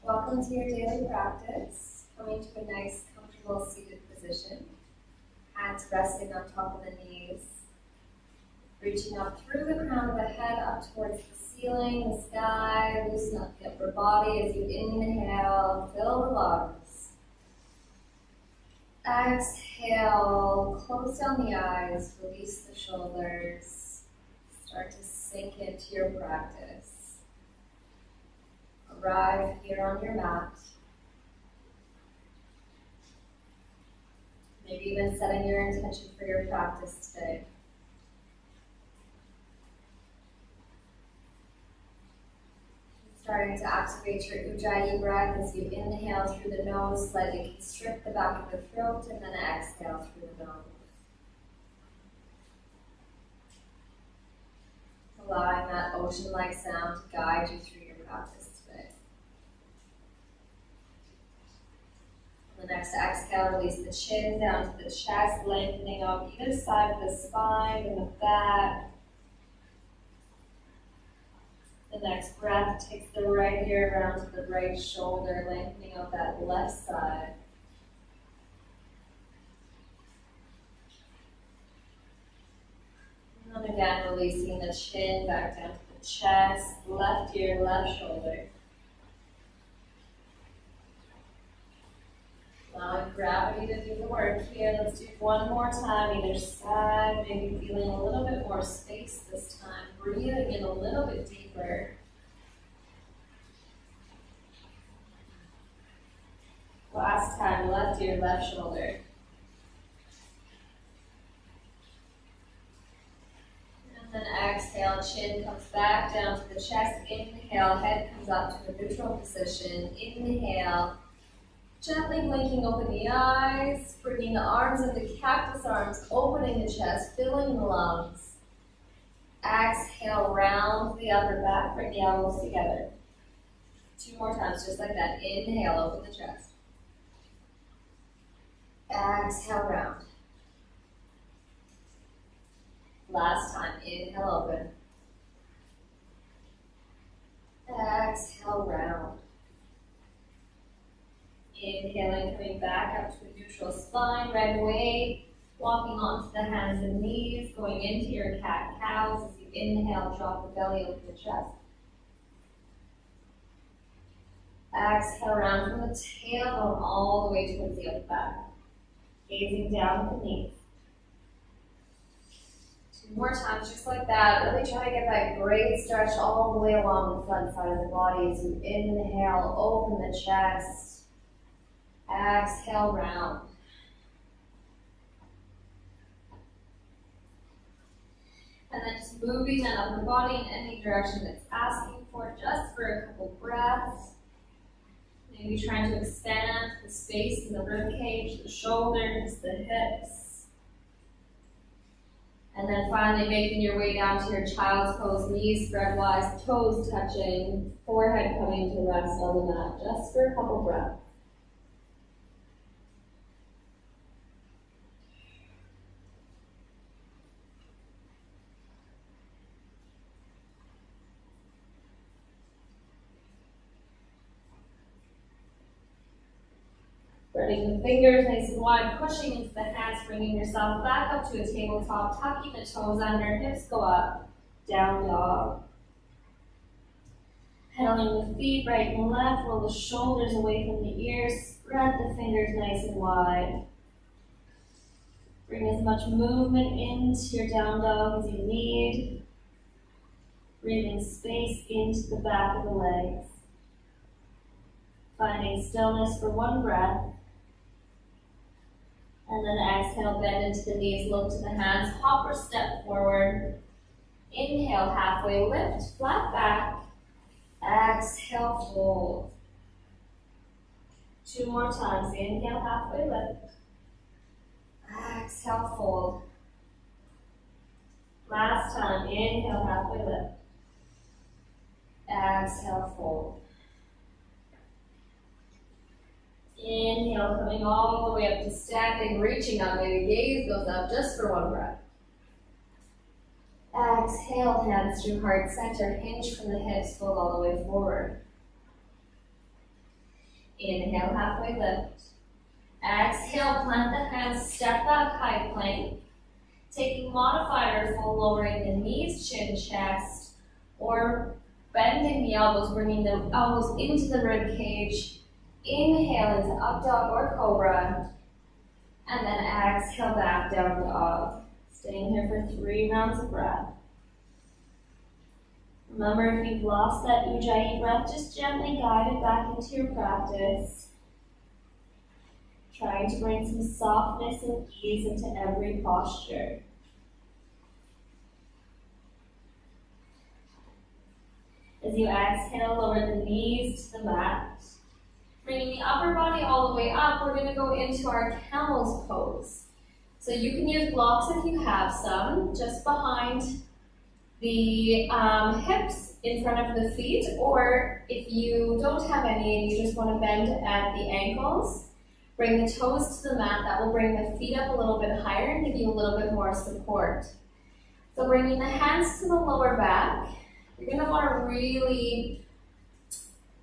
Welcome to your daily practice. Coming to a nice, comfortable seated position. Hands resting on top of the knees. Reaching up through the crown of the head up towards the ceiling, the sky. Loosen up the upper body as you inhale, fill the lungs. Exhale, close down the eyes, release the shoulders. Start to sink into your practice. Arrive here on your mat. Maybe even setting your intention for your practice today. Starting to activate your Ujjayi breath as you inhale through the nose, slightly constrict the back of the throat, and then exhale through the nose. Allowing that ocean-like sound to guide you through your practice today. On the next exhale, release the chin down to the chest, lengthening up either side of the spine and the back. The next breath takes the right ear around to the right shoulder, lengthening up that left side. And then again, releasing the chin back down to the chest, left ear, left shoulder. Allowing gravity to do the work here. Let's do one more time, either side. Maybe feeling a little bit more space this time. Breathing in a little bit deeper. Last time, left ear, left shoulder. And then exhale, chin comes back down to the chest. Inhale, head comes up to a neutral position. Inhale. Gently blinking open the eyes, bringing the arms into cactus arms, opening the chest, filling the lungs. Exhale, round the upper back, bring the elbows together. 2 more times, just like that. Inhale, open the chest. Exhale, round. Last time, inhale, open. Exhale, round. Inhaling, coming back up to a neutral spine right away. Walking onto the hands and knees, going into your cat-cows. As you inhale, drop the belly, open the chest. Exhale, round from the tailbone all the way towards the upper back. Gazing down at the knees. 2 more times, just like that. Really try to get that great stretch all the way along the front side of the body. As you inhale, open the chest. Exhale, round. And then just moving that upper body in any direction that's asking for, just for a couple breaths. Maybe trying to expand the space in the rib cage, the shoulders, the hips. And then finally making your way down to your child's pose, knees spread wide, toes touching, forehead coming to rest on the mat, just for a couple breaths. Spreading the fingers nice and wide, pushing into the hands, bringing yourself back up to a tabletop, tucking the toes under, hips go up, down dog. Pedaling the feet right and left, roll the shoulders away from the ears, spread the fingers nice and wide. Bring as much movement into your down dog as you need. Breathing space into the back of the legs. Finding stillness for 1 breath. And then exhale, bend into the knees, look to the hands, hop or step forward. Inhale, halfway lift, flat back. Exhale, fold. 2 more times. Inhale, halfway lift. Exhale, fold. Last time. Inhale, halfway lift. Exhale, fold. Inhale, coming all the way up to standing, reaching up. Maybe gaze goes up just for 1 breath. Exhale, hands through heart center, hinge from the hips, fold all the way forward. Inhale, halfway lift. Exhale, plant the hands, step back, high plank. Taking modifier for lowering the knees, chin, chest, or bending the elbows, bringing the elbows into the rib cage. Inhale into up dog or cobra. And then exhale, back down dog. Staying here for 3 rounds of breath. Remember, if you've lost that Ujjayi breath, just gently guide it back into your practice. Trying to bring some softness and ease into every posture. As you exhale, lower the knees to the mat. Bringing the upper body all the way up, we're going to go into our Camel's Pose. So you can use blocks if you have some, just behind the hips in front of the feet, or if you don't have any and you just want to bend at the ankles, bring the toes to the mat. That will bring the feet up a little bit higher and give you a little bit more support. So bringing the hands to the lower back, you're going to want to really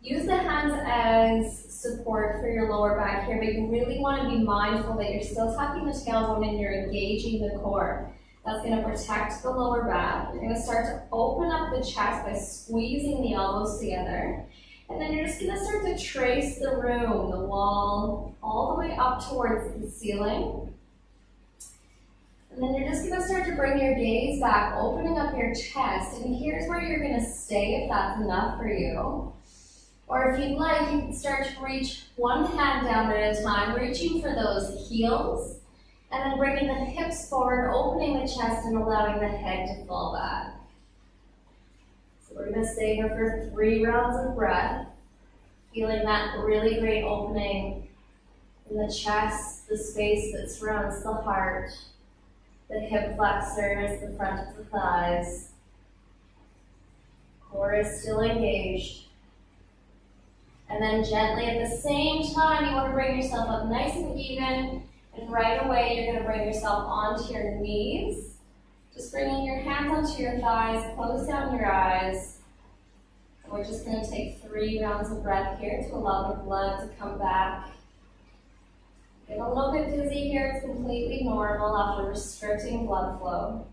use the hands as support for your lower back here, but you really want to be mindful that you're still tucking the tailbone and you're engaging the core. That's going to protect the lower back. You're going to start to open up the chest by squeezing the elbows together. And then you're just going to start to trace the room, the wall, all the way up towards the ceiling. And then you're just going to start to bring your gaze back, opening up your chest. And here's where you're going to stay if that's enough for you. Or if you'd like, you can start to reach one hand down at a time, reaching for those heels. And then bringing the hips forward, opening the chest and allowing the head to fall back. So we're going to stay here for 3 rounds of breath, feeling that really great opening in the chest, the space that surrounds the heart, the hip flexors, the front of the thighs. Core is still engaged. And then gently at the same time, you want to bring yourself up nice and even. And right away, you're going to bring yourself onto your knees. Just bringing your hands onto your thighs, close down your eyes. And we're just going to take 3 rounds of breath here to allow the blood to come back. Get a little bit dizzy here, it's completely normal after restricting blood flow.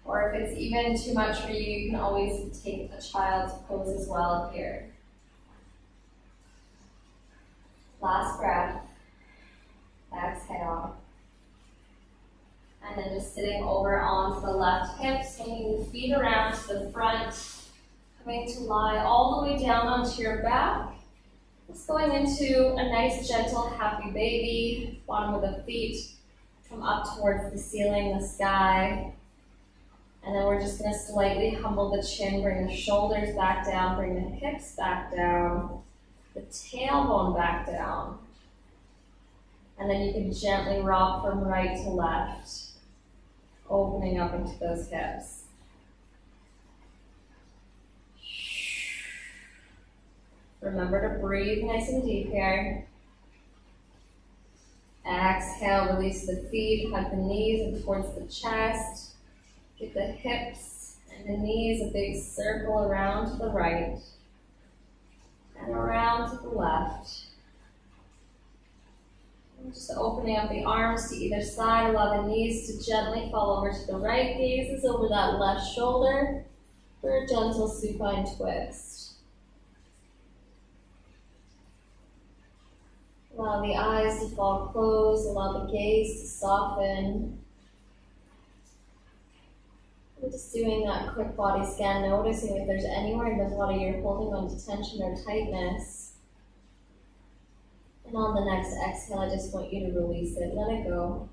Or if it's even too much for you, you can always take a child's pose as well here. Last breath. Exhale. And then just sitting over onto the left hip, swinging the feet around to the front, coming to lie all the way down onto your back. Just going into a nice, gentle, happy baby. Bottom of the feet come up towards the ceiling, the sky. And then we're just going to slightly humble the chin, bring the shoulders back down, bring the hips back down, the tailbone back down. And then you can gently rock from right to left, opening up into those hips. Remember to breathe nice and deep here. Exhale, release the feet, hug the knees and towards the chest. Give the hips and the knees a big circle around to the right and around to the left. Just opening up the arms to either side, allow the knees to gently fall over to the right, gazes over that left shoulder for a gentle supine twist. Allow the eyes to fall closed, allow the gaze to soften. We're just doing that quick body scan, noticing if there's anywhere in the body you're holding on to tension or tightness. And on the next exhale, I just want you to release it, let it go.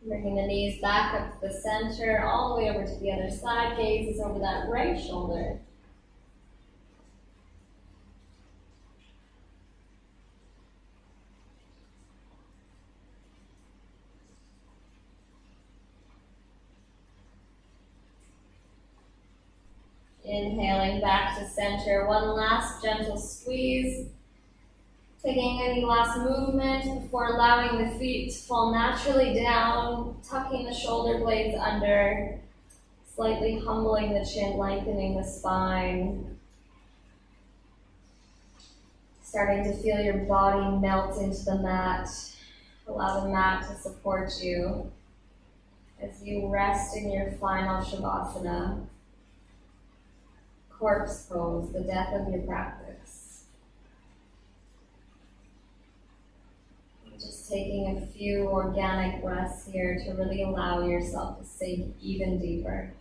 Bringing the knees back up to the center, all the way over to the other side, gaze is over that right shoulder. Inhaling back to center, one last gentle squeeze. Taking any last movement before allowing the feet to fall naturally down, tucking the shoulder blades under, Slightly humbling the chin, lengthening the spine. Starting to feel your body melt into the mat. Allow the mat to support you as you rest in your final Shavasana. Corpse pose, the death of your practice. Just taking a few organic breaths here to really allow yourself to sink even deeper.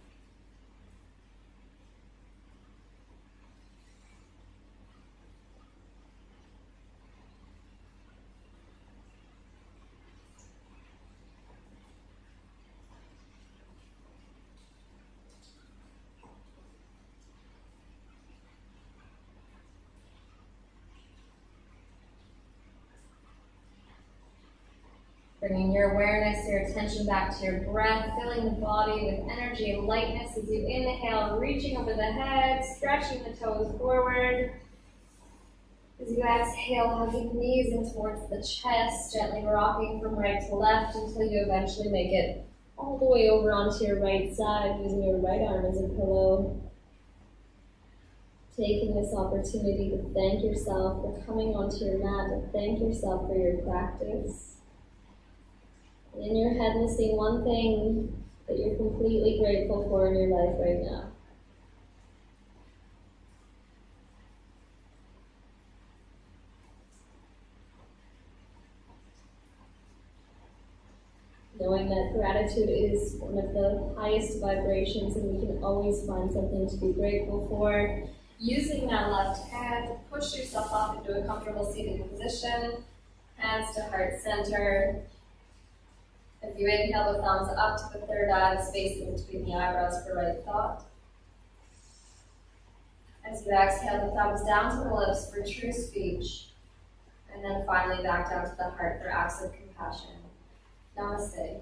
Bringing your awareness, your attention back to your breath, filling the body with energy and lightness as you inhale, reaching over the head, stretching the toes forward. As you exhale, hugging knees in towards the chest, gently rocking from right to left until you eventually make it all the way over onto your right side, using your right arm as a pillow. Taking this opportunity to thank yourself for coming onto your mat, to thank yourself for your practice. And in your head, listing one thing that you're completely grateful for in your life right now. Knowing that gratitude is one of the highest vibrations and we can always find something to be grateful for. Using that left hand to push yourself up into a comfortable seated position, hands to heart center. As you inhale, the thumbs up to the third eye, the space in between the eyebrows for right thought. As you exhale, the thumbs down to the lips for true speech. And then finally back down to the heart for acts of compassion. Namaste.